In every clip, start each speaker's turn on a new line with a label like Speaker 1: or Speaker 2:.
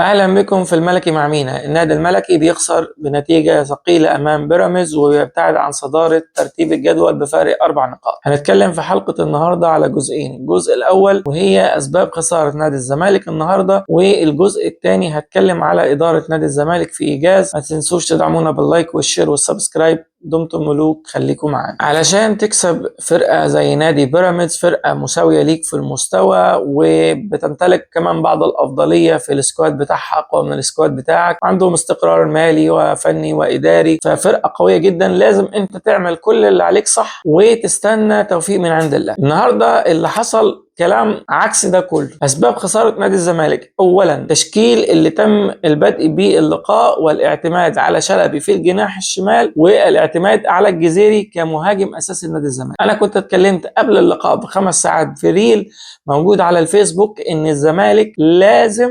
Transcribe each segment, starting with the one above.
Speaker 1: أهلا بكم في الملكي مع مينا. النادي الملكي بيخسر بنتيجة ثقيلة أمام بيراميدز ويبتعد عن صدارة ترتيب الجدول بفارق 4 نقاط. هنتكلم في حلقة النهاردة على جزئين، الجزء الأول وهي أسباب خسارة نادي الزمالك النهاردة، والجزء الثاني هتكلم على إدارة نادي الزمالك في إيجاز. ما تنسوش تدعمونا باللايك والشير والسبسكرايب. دمتم ملوك، خليكم معانا. علشان تكسب فرقة زي نادي بيراميدز، فرقة مساوية ليك في المستوى وبتمتلك كمان بعض الأفضلية في السكواد بتاعها، أقوى من السكواد بتاعك، عندهم استقرار مالي وفني وإداري، ففرقة قوية جدا. لازم أنت تعمل كل اللي عليك صح وتستنى توفيق من عند الله. النهاردة اللي حصل كلام عكس ده كله. أسباب خسارة نادي الزمالك: أولا، تشكيل اللي تم البدء به اللقاء والاعتماد على شلبي في الجناح الشمال والاعتماد على الجزيري كمهاجم أساسي لنادي الزمالك. أنا كنت اتكلمت قبل اللقاء ب5 ساعات في ريل موجود على الفيسبوك إن الزمالك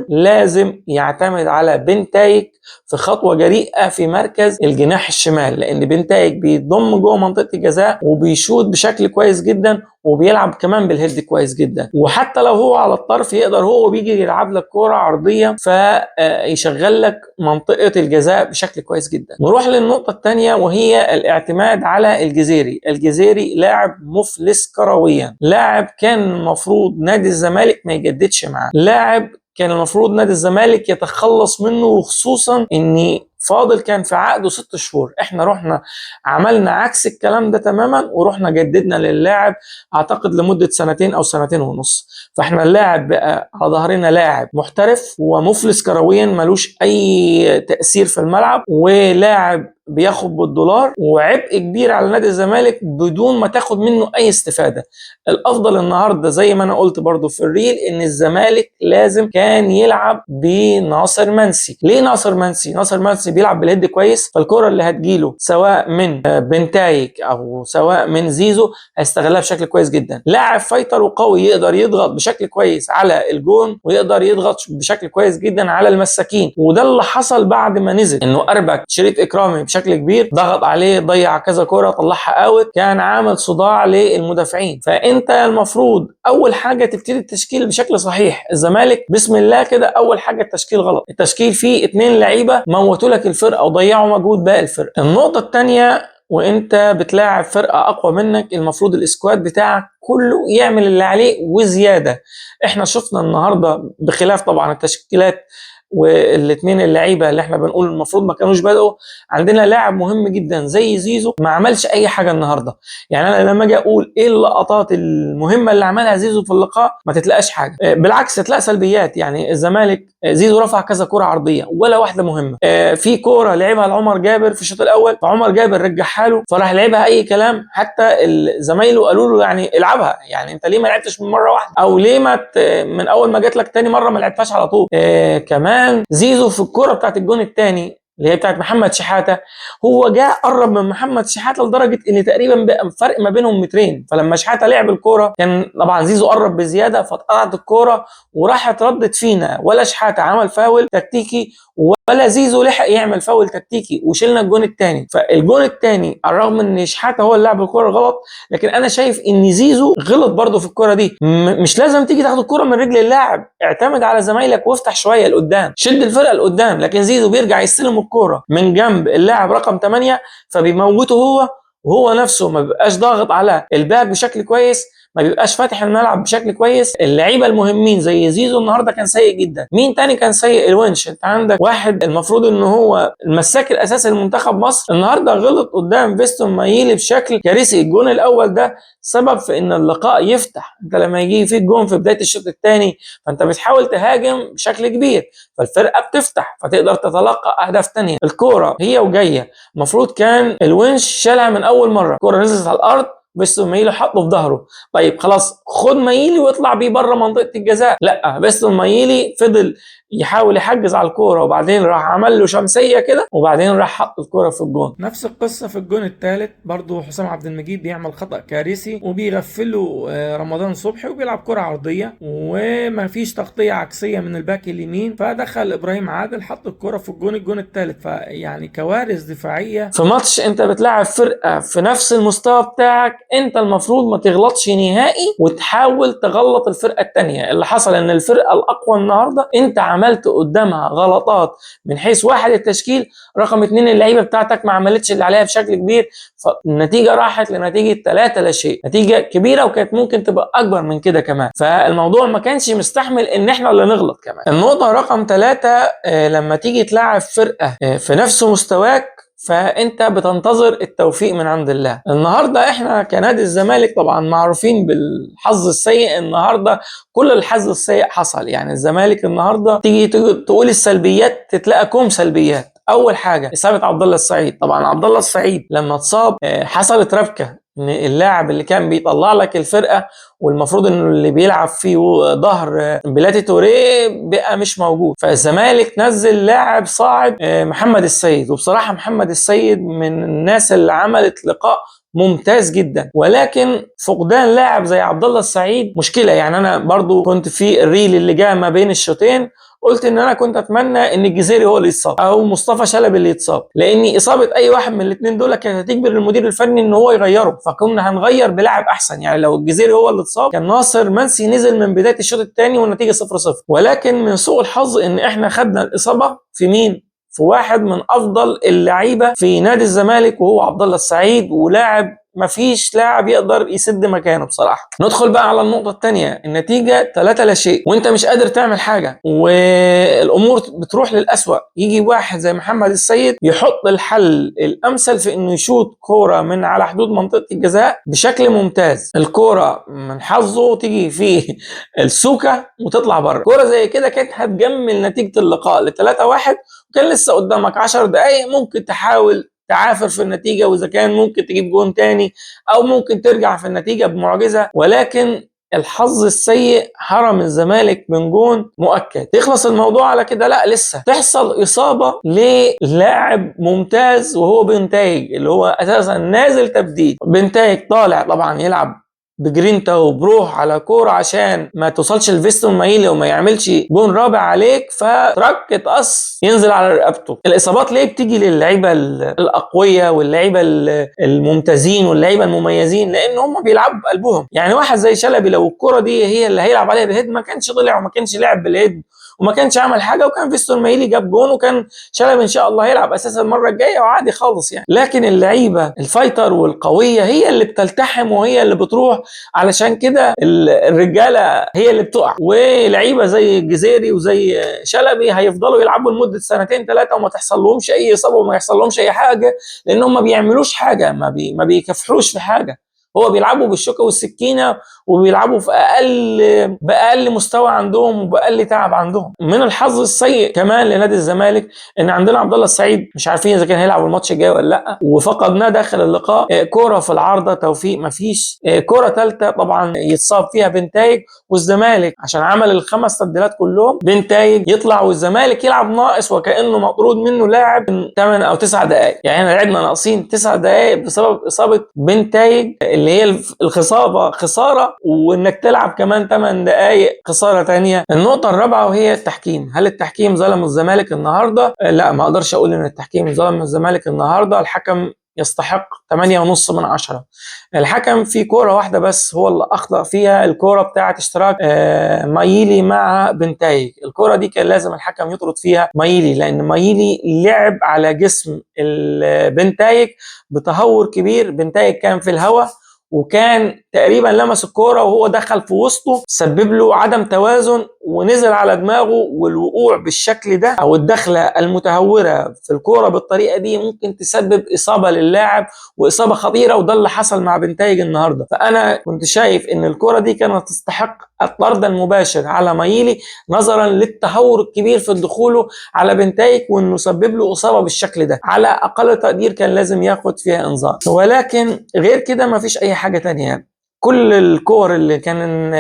Speaker 1: لازم يعتمد على بنتايك في خطوة جريئة في مركز الجناح الشمال، لأن بنتايك بيضم جوه منطقة الجزاء وبيشوط بشكل كويس جدا وبيلعب كمان بالهيد كويس جدا، وحتى لو هو على الطرف يقدر هو بيجي يلعب لك كرة عرضية فيشغل لك منطقة الجزاء بشكل كويس جدا. نروح للنقطة الثانية وهي الاعتماد على الجزيري لاعب مفلس كرويا، لاعب كان المفروض نادي الزمالك ما يجددش معاه، لاعب كان المفروض نادي الزمالك يتخلص منه، وخصوصا ان فاضل كان في عقده 6 شهور. احنا رحنا عملنا عكس الكلام ده تماما ورحنا جددنا للاعب اعتقد لمدة 2 أو 2.5 سنين. فاحنا اللاعب بقى على ظهرنا لاعب محترف ومفلس كرويا ملوش اي تأثير في الملعب، ولاعب بياخد بالدولار وعبء كبير على نادي الزمالك بدون ما تاخد منه اي استفادة. الافضل النهاردة زي ما انا قلت برضو في الريل ان الزمالك لازم كان يلعب بناصر منسي. ليه ناصر منسي؟ ناصر منسي بيلعب بالهيد كويس، فالكرة اللي هتجيله سواء من بنتايك او سواء من زيزو هيستغلها بشكل كويس جدا. لاعب فايتر وقوي يقدر يضغط بشكل كويس على الجون ويقدر يضغط بشكل كويس جدا على المساكين، وده اللي حصل بعد ما نزل، انه اربك شريف اكرامي بشكل كبير، ضغط عليه، ضيع كذا كرة، طلعها اوت، كان عامل صداع للمدافعين. فانت المفروض اول حاجة تبتدي التشكيل بشكل صحيح. الزمالك بسم الله كده اول حاجة التشكيل غلط، التشكيل فيه 2 لعيبة موتوا لك الفرقة وضيعوا مجهود باقي الفرقة. النقطة الثانية، وانت بتلاعب فرقة اقوى منك المفروض الاسكواد بتاعك كله يعمل اللي عليه وزيادة. احنا شفنا النهاردة بخلاف طبعا التشكيلات والاثنين اللعيبه اللي احنا بنقول المفروض ما كانوش بدأوا، عندنا لاعب مهم جدا زي زيزو ما عملش اي حاجه النهارده. يعني انا لما اجي اقول ايه اللقطات المهمه اللي عملها زيزو في اللقاء ما تتلاقاش حاجه، بالعكس تلاقي سلبيات. يعني الزمالك زيزو رفع كذا كره عرضيه ولا واحده مهمه. في كوره لعبها لعمر جابر في الشوط الاول فعمر جابر رجعها له فراح لعبها اي كلام، حتى زمايله قالوا له يعني العبها، يعني انت ليه ما لعبتش من مره واحده، او ليه ما من اول ما جات لك تاني مره ما لعبتهاش على طول. كمان زيزو في الكرة بتاعت الجون الثاني اللي هي بتاعت محمد شحاتة، هو جاء قرب من محمد شحاتة لدرجة ان تقريبا بقى فرق ما بينهم 2 متر، فلما شحاتة لعب الكرة كان طبعا زيزو قرب بزيادة فاتقطعت الكرة وراحت ردت فينا، ولا شحاتة عمل فاول تكتيكي ولا زيزو لحق يعمل فاول تكتيكي وشلنا الجون الثاني. فالجون الثاني على الرغم ان شحاتة هو اللي لعب الكرة غلط، لكن انا شايف ان زيزو غلط برضه في الكرة دي. مش لازم تيجي تاخد الكرة من رجل اللاعب، اعتمد على زمايلك وافتح شوية لقدام، شد الفرقة لقدام. لكن زيزو بيرجع يستلم الكرة من جنب اللاعب رقم 8 فبيموته هو، وهو نفسه ما بيبقاش ضاغط على الباك بشكل كويس، ما بيبقاش فاتح الملعب بشكل كويس. اللعيبه المهمين زي زيزو النهارده كان سيء جدا. مين تاني كان سيء؟ الونش. انت عندك واحد المفروض ان هو المساك الاساسي لمنتخب مصر، النهارده غلط قدام فيستون مايلي بشكل كارثي. الجون الاول ده سبب في ان اللقاء يفتح. انت لما يجي فيك جون في بدايه الشوط الثاني فانت بتحاول تهاجم بشكل كبير فالفرقه بتفتح فتقدر تتلقى اهداف ثانيه. الكوره هي وجايه المفروض كان الونش شالها من اول مره، الكوره نزلت على الارض بس مايلي حطه في ظهره. طيب خلاص خد مايلي واطلع بيه بره منطقه الجزاء، لا بس مايلي فضل يحاول يحجز على الكوره وبعدين راح عمل له شمسيه كده وبعدين راح حط الكوره في الجون. نفس القصه في الجون الثالث برضو، حسام عبد المجيد بيعمل خطا كارثي وبيغفله رمضان صبحي وبيلعب كره عرضيه وما فيش تغطيه عكسيه من الباك اليمين، فدخل ابراهيم عادل حط الكوره في الجون الثالث. فيعني كوارث دفاعيه في ماتش انت بتلاعب فرقه في نفس المستوى بتاعك، انت المفروض ما تغلطش نهائي وتحاول تغلط الفرقه الثانيه. اللي حصل ان الفرقه الاقوى النهارده انت عملت قدامها غلطات من حيث واحد التشكيل، رقم 2 اللعيبه بتاعتك ما عملتش اللي عليها بشكل كبير، فالنتيجه راحت لنتيجه 3 لا شيء، نتيجه كبيره وكانت ممكن تبقى اكبر من كده كمان. فالموضوع ما كانش مستحمل ان احنا اللي نغلط كمان. النقطه رقم 3، لما تيجي تلعب فرقه في نفس مستواك فانت بتنتظر التوفيق من عند الله. النهارده احنا كنادي الزمالك طبعا معروفين بالحظ السيء، النهارده كل الحظ السيء حصل. يعني الزمالك النهارده تيجي تقول السلبيات تتلاقى كوم سلبيات. اول حاجه اصابه عبد الله السعيد. طبعا عبد الله السعيد لما اتصاب حصلت ربكه، ان اللاعب اللي كان بيطلع لك الفرقه والمفروض انه اللي بيلعب فيه ظهر بلاتي توريه بقى مش موجود، فالزمالك نزل لاعب صاعد محمد السيد. وبصراحه محمد السيد من الناس اللي عملت لقاء ممتاز جدا، ولكن فقدان لاعب زي عبد الله السعيد مشكله. يعني انا برضو كنت في الريل اللي جاء ما بين الشوطين قلت ان انا كنت اتمنى ان الجزيري هو اللي يتصاب او مصطفى شلبي اللي يتصاب، لان اصابه اي واحد من الاثنين دول كانت هتجبر المدير الفني ان هو يغيره، فكنا هنغير بلاعب احسن. يعني لو الجزيري هو اللي اتصاب كان ناصر منسي نزل من بدايه الشوط الثاني والنتيجه 0-0. ولكن من سوء الحظ ان احنا خدنا الاصابه في مين؟ في واحد من افضل اللعيبه في نادي الزمالك وهو عبد الله السعيد، ولاعب مفيش لاعب يقدر يسد مكانه بصراحه. ندخل بقى على النقطه الثانيه، النتيجه 3 لا شيء وانت مش قادر تعمل حاجه والامور بتروح للاسوأ. يجي واحد زي محمد السيد يحط الحل الامثل في انه يشوط كوره من على حدود منطقه الجزاء بشكل ممتاز، الكوره من حظه تيجي فيه السوكه وتطلع بره. كوره زي كده كانت هتجمل نتيجه اللقاء ل 3-1، وكان لسه قدامك 10 دقائق ممكن تحاول تعافر في النتيجة، وإذا كان ممكن تجيب جون تاني أو ممكن ترجع في النتيجة بمعجزة. ولكن الحظ السيء حرم الزمالك من جون مؤكد. يخلص الموضوع على كده؟ لا، لسه تحصل إصابة للاعب ممتاز وهو بنتايج، اللي هو أساسا نازل تبديل. بنتايج طالع طبعا يلعب بجرينتا وبروح على كوره عشان ما توصلش لفيستون مايلي وما يعملش جون رابع عليك، فترك تقص ينزل على رقبته. الاصابات ليه بتيجي للعيبه الاقوياء واللعيبه الممتازين واللعيبه المميزين؟ لان هم بيلعبوا بقلبهم. يعني واحد زي شلبي لو الكوره دي هي اللي هيلعب عليها بالهيد ما كانش طلع وما كانش لعب بالهيد وما كانش عمل حاجه، وكان فيستون مايلي جاب جون وكان شلبي ان شاء الله هيلعب اساسا المره الجايه وعادي خالص يعني. لكن اللعيبه الفايتر والقويه هي اللي بتلتحم وهي اللي بتروح، علشان كده الرجاله هي اللي بتقع. ولعيبه زي الجزيري وزي شلبي هيفضلوا يلعبوا لمده 2-3 وما تحصل لهمش اي اصابه وما يحصل لهمش اي حاجه، لان هم ما بيعملوش حاجه، ما بيكافحوش في حاجه. هو بيلعبوا بالشوكه والسكينه وبيلعبوا في باقل مستوى عندهم وباقل تعب عندهم. من الحظ السيء كمان لنادي الزمالك ان عندنا عبد الله السعيد مش عارفين اذا كان هيلعب الماتش الجاي ولا لا، وفقدناه داخل اللقاء. كوره في العارضه توفيق مفيش، كوره ثالثه طبعا يتصاب فيها بنتايج، والزمالك عشان عمل ال5 تبديلات كلهم بنتايج يطلع والزمالك يلعب ناقص وكانه مطرود منه لاعب من 8 أو 9 دقائق. يعني احنا لعبنا ناقصين 9 دقائق بسبب اصابه بنتايج اللي هي الخساره خساره، وانك تلعب كمان 8 دقائق خساره ثانيه. النقطه الرابعه وهي التحكيم. هل التحكيم ظلم الزمالك النهارده؟ لا، ما اقدرش اقول ان التحكيم ظلم الزمالك النهارده. الحكم يستحق 8.5 من 10. الحكم في كوره واحده بس هو اللي اخطا فيها، الكوره بتاعه اشتراك مايلي مع بنتايج. الكوره دي كان لازم الحكم يطرد فيها مايلي، لان مايلي لعب على جسم بنتايج بتهور كبير. بنتايج كان في الهواء وكان تقريبا لمس الكوره وهو دخل في وسطه، سبب له عدم توازن ونزل على دماغه. والوقوع بالشكل ده او الدخله المتهوره في الكوره بالطريقه دي ممكن تسبب اصابه للاعب واصابه خطيره، وده اللي حصل مع بنتايج النهارده. فانا كنت شايف ان الكوره دي كانت تستحق الطرد المباشر على مايلي نظرا للتهور الكبير في دخوله على بنتايج وانه سبب له اصابه بالشكل ده. على اقل تقدير كان لازم ياخد فيها انذار، ولكن غير كده ما فيش اي حاجه تانية. كل الكور اللي كان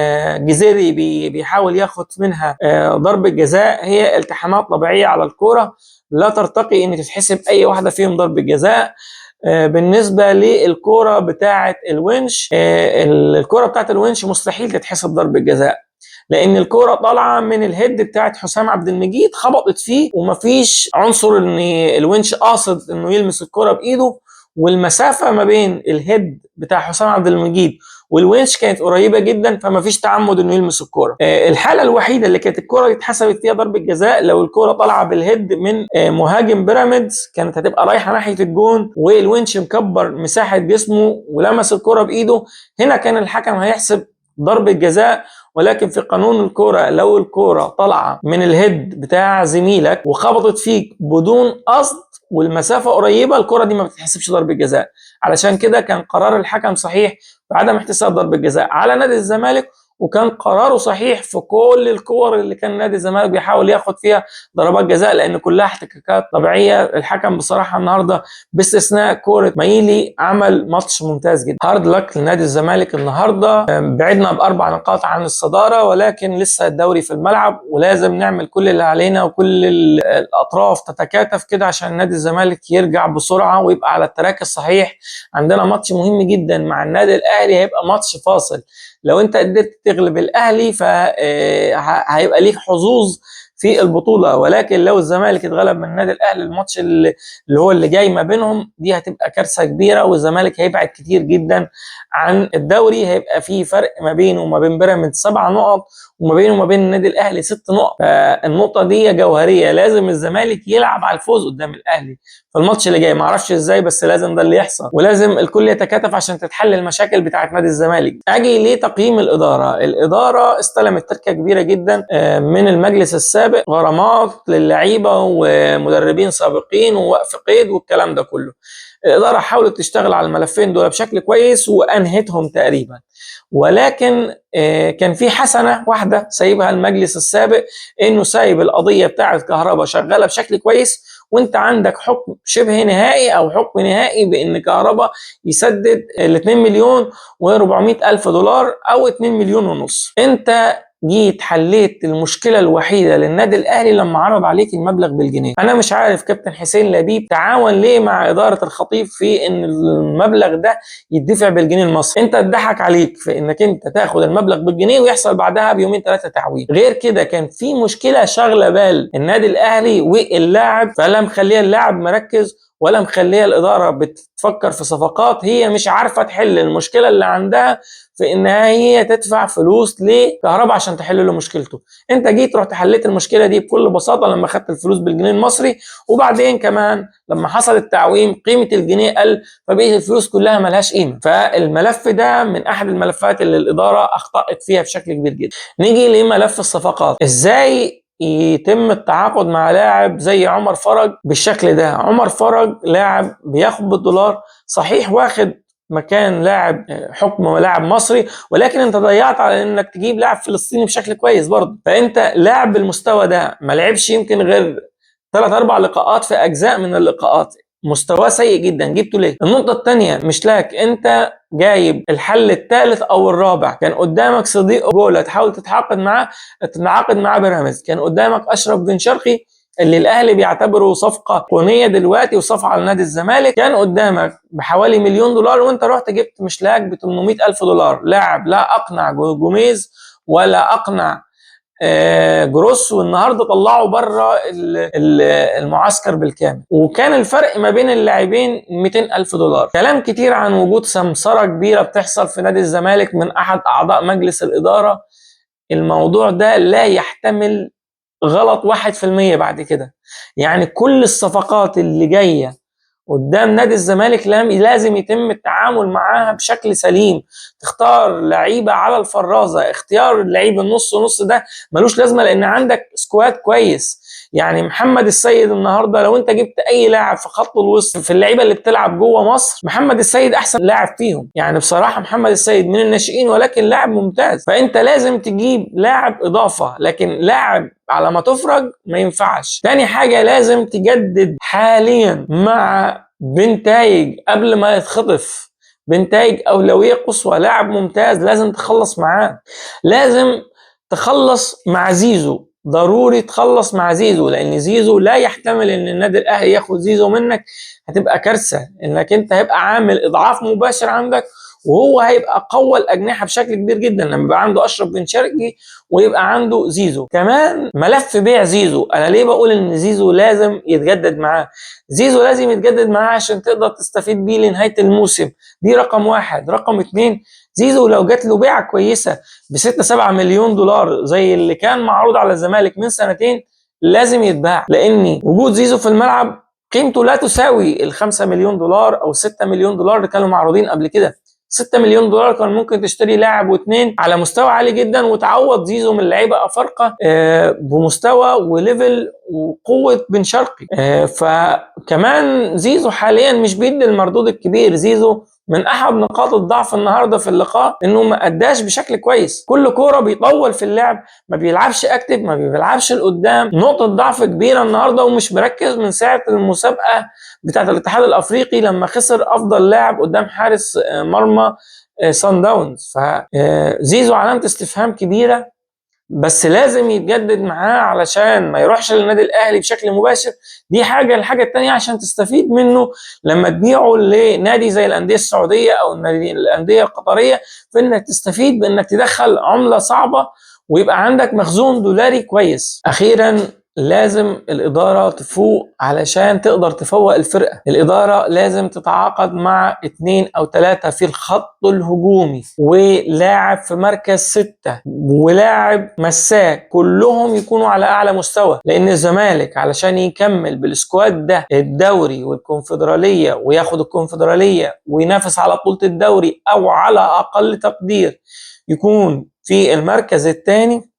Speaker 1: جزيري بيحاول ياخد منها ضربة جزاء هي التحامات طبيعية على الكورة، لا ترتقي ان تتحسب اي واحدة فيهم ضربة جزاء. بالنسبة للكورة بتاعة الونش، الكورة بتاعة الونش مستحيل تتحسب ضربة جزاء، لان الكوره طالعه من الهيد بتاعت حسام عبد المجيد خبطت فيه، ومفيش عنصر ان الونش قاصد انه يلمس الكوره بايده، والمسافه ما بين الهيد بتاع حسام عبد المجيد والونش كانت قريبه جدا، فما فيش تعمد انه يلمس الكوره. الحاله الوحيده اللي كانت الكوره اتحسبت فيها ضربه جزاء لو الكوره طالعه بالهيد من مهاجم بيراميدز، كانت هتبقى رايحه ناحيه الجون والونش مكبر مساحه جسمه ولمس الكوره بايده، هنا كان الحكم هيحسب ضربه جزاء. ولكن في قانون الكوره لو الكوره طالعه من الهيد بتاع زميلك وخبطت فيك بدون قصد والمسافه قريبه، الكوره دي ما بتتحسبش ضربه جزاء. علشان كده كان قرار الحكم صحيح بعدم احتساب ضربه جزاء على نادي الزمالك، وكان قراره صحيح في كل الكور اللي كان نادي الزمالك بيحاول ياخد فيها ضربات جزاء، لان كلها احتكاكات طبيعيه. الحكم بصراحه النهارده باستثناء كوره مايلي عمل ماتش ممتاز جدا. هارد لك لنادي الزمالك النهارده، بعدنا ب4 نقاط عن الصداره، ولكن لسه الدوري في الملعب ولازم نعمل كل اللي علينا وكل الاطراف تتكاتف كده عشان نادي الزمالك يرجع بسرعه ويبقى على التراك الصحيح. عندنا ماتش مهم جدا مع النادي الاهلي، هيبقى ماتش فاصل. لو انت قدرت تغلب الاهلي فهيبقى ليك حظوظ في البطوله، ولكن لو الزمالك اتغلب من النادي الاهلي الماتش اللي هو اللي جاي ما بينهم، دي هتبقى كارثه كبيره والزمالك هيبعد كتير جدا عن الدوري. هيبقى في فرق ما بينه وما بين بيراميدز 7 نقط وما بينه وما بين النادي الاهلي 6 نقط. فالنقطه دي جوهريه، لازم الزمالك يلعب على الفوز قدام الاهلي في الماتش اللي جاي. معرفش ازاي بس لازم ده اللي يحصل، ولازم الكل يتكاتف عشان تتحل المشاكل بتاعت نادي الزمالك. اجي لتقييم الاداره استلمت تركه كبيره جدا من المجلس السابق، غرامات للعيبه ومدربين سابقين ووقف قيد والكلام ده كله. الاداره حاولت تشتغل على الملفين دول بشكل كويس وانهتهم تقريبا، ولكن كان في حسنه واحده سايبها المجلس السابق، انه سايب القضيه بتاعه كهرباء شغاله بشكل كويس، وانت عندك حكم شبه نهائي او حكم نهائي بان كهرباء يسدد ال 2 مليون و400 الف دولار او 2 مليون ونص. انت جيت حليت المشكله الوحيده للنادي الاهلي لما عرض عليك المبلغ بالجنيه. انا مش عارف كابتن حسين لبيب تعاون ليه مع اداره الخطيب في ان المبلغ ده يدفع بالجنيه المصري. انت اتضحك عليك في انك انت تاخد المبلغ بالجنيه ويحصل بعدها بيومين 3 تعويض. غير كده كان في مشكله شاغله بال النادي الاهلي واللاعب، فلا مخليه اللاعب مركز ولا مخليه الاداره بتفكر في صفقات. هي مش عارفه تحل المشكله اللي عندها في انها هي تدفع فلوس لكهرباء عشان تحل له مشكلته. انت جيت رحت حليت المشكله دي بكل بساطه لما خدت الفلوس بالجنيه المصري، وبعدين كمان لما حصل التعويم قيمه الجنيه قل، فبقيت الفلوس كلها ملهاش قيمه. فالملف ده من احد الملفات اللي الاداره اخطات فيها بشكل كبير جدا. نيجي لملف الصفقات، ازاي يتم التعاقد مع لاعب زي عمر فرج بالشكل ده؟ عمر فرج لاعب بياخد بالدولار، صحيح واخد مكان لاعب حكم لاعب مصري، ولكن انت ضيعت على انك تجيب لاعب فلسطيني بشكل كويس برضه. فانت لاعب بالمستوى ده ما لعبش يمكن غير 3-4 لقاءات في اجزاء من اللقاءات، مستواه سيء جدا، جبته ليه؟ النقطة الثانية، مش لاك انت جايب الحل الثالث او الرابع. كان قدامك صديق جولة تحاول تتعاقد معاه بيراميدز، كان قدامك اشرف بن شرقي اللي الاهلي بيعتبره صفقه كونيه دلوقتي وصفقه على نادي الزمالك، كان قدامك بحوالي $1 مليون وانت رحت جبت مشلاك ب 800 الف دولار، لاعب لا اقنع جوميز ولا اقنع جروس، والنهارده طلعوا بره المعسكر بالكامل، وكان الفرق ما بين اللاعبين 200 الف دولار. كلام كتير عن وجود سمسره كبيره بتحصل في نادي الزمالك من احد اعضاء مجلس الاداره. الموضوع ده لا يحتمل غلط 1% بعد كده. يعني كل الصفقات اللي جايه قدام نادي الزمالك لازم يتم التعامل معاها بشكل سليم. تختار لعيبه على الفرازه، اختيار اللعيب النص نص ده ملوش لازمه لان عندك سكواد كويس. يعني محمد السيد النهارده لو انت جبت اي لاعب في خط الوسط في اللعيبه اللي بتلعب جوه مصر، محمد السيد احسن لاعب فيهم. يعني بصراحه محمد السيد من الناشئين ولكن لاعب ممتاز. فانت لازم تجيب لاعب اضافه، لكن لاعب على ما تفرج ما ينفعش. تاني حاجه لازم تجدد حاليا مع بنتايج قبل ما يتخطف. بنتايج اولويه قصوى، لاعب ممتاز لازم تخلص معاه. لازم تخلص مع زيزو، ضروري تخلص مع زيزو، لان زيزو لا يحتمل ان النادي الاهلي ياخد زيزو منك، هتبقى كارثه انك انت هيبقى عامل اضعاف مباشر عندك وهو هيبقى قوى الاجنحه بشكل كبير جدا لما يبقى عنده اشرف بن شرقي ويبقى عنده زيزو. كمان ملف بيع زيزو، انا ليه بقول ان زيزو لازم يتجدد معاه؟ زيزو لازم يتجدد معاه عشان تقدر تستفيد بيه لنهايه الموسم، دي رقم واحد. رقم اتنين، زيزو لو جات له بيعه كويسه ب 6-7 مليون دولار زي اللي كان معروض على الزمالك من سنتين، لازم يتباع، لان وجود زيزو في الملعب قيمته لا تساوي ال 5 مليون دولار او 6 مليون دولار اللي كانوا معروضين قبل كده. 6 مليون دولار كان ممكن تشتري لاعب واثنين على مستوى عالي جدا وتعوض زيزو من لعيبه افارقه بمستوى وليفل وقوه بن شرقي. فكمان زيزو حاليا مش بيدي المردود الكبير. زيزو من احد نقاط الضعف النهارده في اللقاء انه ما اداش بشكل كويس، كل كوره بيطول في اللعب، ما بيلعبش اكتف، ما بيلعبش لقدام، نقطه ضعف كبيره النهارده، ومش مركز من ساعه المسابقه بتاعه الاتحاد الافريقي لما خسر افضل لاعب قدام حارس مرمى سان داونز. فزيزو علامه استفهام كبيره، بس لازم يتجدد معاه علشان ما يروحش للنادي الاهلي بشكل مباشر. دي حاجه. الحاجه الثانيه عشان تستفيد منه لما تبيعه لنادي زي الانديه السعوديه او الانديه القطريه، فانك تستفيد بانك تدخل عمله صعبه ويبقى عندك مخزون دولاري كويس. اخيرا لازم الإدارة تفوق علشان تقدر تفوق الفرقة. الإدارة لازم تتعاقد مع 2 أو 3 في الخط الهجومي، ولاعب في مركز 6، ولاعب مساك، كلهم يكونوا على أعلى مستوى، لأن الزمالك علشان يكمل بالسكواد ده الدوري والكونفدرالية وياخد الكونفدرالية وينافس على بطولة الدوري، أو على أقل تقدير يكون في المركز الثاني،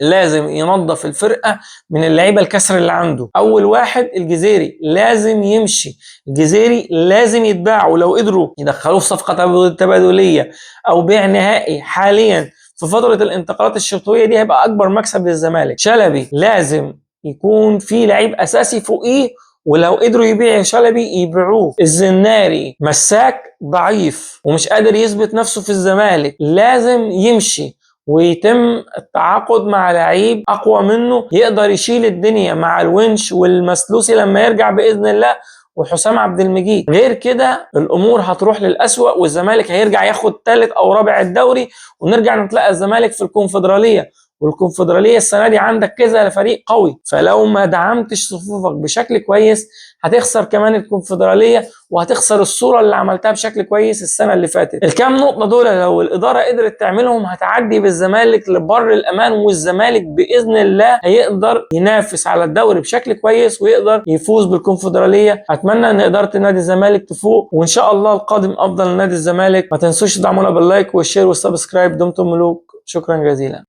Speaker 1: لازم ينظف الفرقة من اللعيبة الكسر اللي عنده. أول واحد الجزيري لازم يمشي، الجزيري لازم يتباع، ولو قدروا يدخلوه في صفقة تبادلية أو بيع نهائي حاليا في فترة الانتقالات الشتوية دي هيبقى أكبر مكسب للزمالك. شلبي لازم يكون في لعيب أساسي فوقيه، ولو قدروا يبيع شلبي يبيعوه. الزناري مساك ضعيف ومش قادر يثبت نفسه في الزمالك، لازم يمشي ويتم التعاقد مع لعيب اقوى منه يقدر يشيل الدنيا مع الونش والمسلوسي لما يرجع باذن الله، وحسام عبد المجيد. غير كده الامور هتروح للاسوأ، والزمالك هيرجع ياخد 3 أو 4 الدوري، ونرجع نتلاقى الزمالك في الكونفدراليه. والكونفدراليه السنه دي عندك كذا فريق قوي، فلو ما دعمتش صفوفك بشكل كويس هتخسر كمان الكونفدراليه، وهتخسر الصوره اللي عملتها بشكل كويس السنه اللي فاتت. الكام نقطه دول لو الاداره قدرت تعملهم هتعدي بالزمالك لبر الامان، والزمالك باذن الله هيقدر ينافس على الدوري بشكل كويس ويقدر يفوز بالكونفدراليه. اتمنى ان اداره نادي الزمالك تفوق، وان شاء الله القادم افضل لنادي الزمالك. ما تنسوش تدعمونا باللايك والشير والسبسكرايب. دمتم ملوك. شكرا جزيلا.